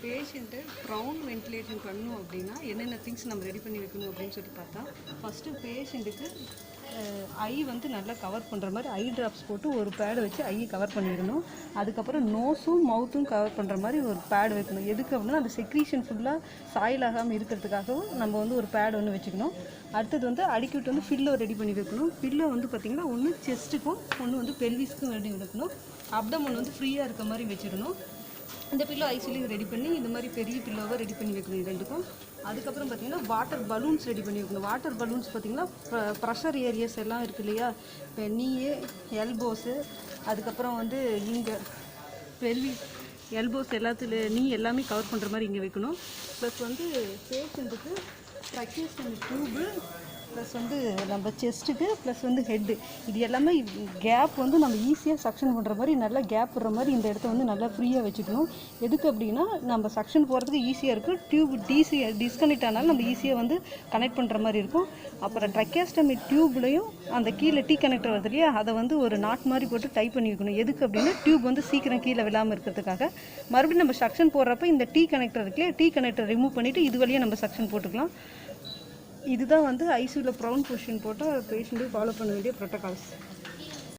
Patient crown ventilation பண்ணணும் அப்படின்னா என்னென்ன திங்ஸ் நம்ம ரெடி பண்ணி வைக்கணும் அப்படின்னு சொல்லி பார்த்தா, ஃபஸ்ட்டு பேஷண்ட்டுக்கு ஐ வந்து நல்லா கவர் பண்ணுற மாதிரி ஐ ட்ராப்ஸ் போட்டு ஒரு பேடு வச்சு ஐயை கவர் பண்ணிடணும். அதுக்கப்புறம் நோஸும் மவுத்தும் கவர் பண்ணுற மாதிரி ஒரு பேடு வைக்கணும். எதுக்கு அப்படின்னா அந்த செக்ரீஷன் ஃபுல்லாக சாயில் ஆகாமல் இருக்கிறதுக்காகவும் நம்ம வந்து ஒரு பேடு ஒன்று வச்சுக்கணும். அடுத்தது வந்து அடிக்கிட்டு வந்து ஃபில்லோ ரெடி பண்ணி வைக்கணும். ஃபில்லோ வந்து பார்த்திங்கன்னா ஒன்று செஸ்ட்டுக்கும் ஒன்று வந்து பெல்விஸ்க்கும் ரெடி வைக்கணும். அப்டமன் வந்து ஃப்ரீயாக இருக்க மாதிரி வச்சிடணும். இந்த பில்லோ ஐசிலையும் ரெடி பண்ணி இந்த மாதிரி பெரிய பில்லோவை ரெடி பண்ணி வைக்கணும் இது ரெண்டுக்கும். அதுக்கப்புறம் பார்த்திங்கன்னா வாட்டர் பலூன்ஸ் ரெடி பண்ணி வைக்கணும். வாட்டர் பலூன்ஸ் பார்த்திங்கன்னா ப்ரெஷர் ஏரியாஸ் எல்லாம் இருக்குது இல்லையா, இப்போ நீயே எல்போஸு, அதுக்கப்புறம் வந்து இங்கே எல்போஸ் எல்லாத்துலேயும் நீ எல்லாமே கவர் பண்ணுற மாதிரி இங்கே வைக்கணும். ப்ளஸ் வந்து பேஷண்ட்டுக்கு ட்ரக்கியஸ்டமி டியூபு, ப்ளஸ் வந்து நம்ம செஸ்ட்டுக்கு, ப்ளஸ் வந்து ஹெட்டு, இது எல்லாமே கேப் வந்து நம்ம ஈஸியாக சக்ஷன் பண்ணுற மாதிரி நல்லா கேப் விடுற மாதிரி இந்த இடத்த வந்து நல்லா ஃப்ரீயாக வச்சுக்கணும். எதுக்கு அப்படின்னா நம்ம சக்ஷன் போகிறதுக்கு ஈஸியாக இருக்கும். டியூப் டிஸ்கனெக்ட் ஆனாலும் நம்ம ஈஸியாக வந்து கனெக்ட் பண்ணுற மாதிரி இருக்கும். அப்புறம் ட்ரக்கியாஸ்டமி டியூப்லையும் அந்த கீழே டீ கனெக்டர் வருது இல்லையா, அதை வந்து ஒரு நாட் மாதிரி போட்டு டைப் பண்ணி வைக்கணும். எதுக்கு அப்படின்னா டியூப் வந்து சீக்கிரம் கீழே விழாமல் இருக்கிறதுக்காக. மறுபடியும் நம்ம சக்ஷன் போடுறப்ப இந்த டீ கனெக்டர் இருக்குல்லையா, டீ கனெக்டர் ரிமூவ் பண்ணிவிட்டு இது வழியாக நம்ம சக்ஷன் போட்டுக்கலாம். இதுதான் வந்து ஐசியூவில் ப்ரௌன் பொசிஷன் போட்டால் பேஷண்ட்டுக்கு ஃபாலோ பண்ண வேண்டிய ப்ரோட்டோகால்ஸ்.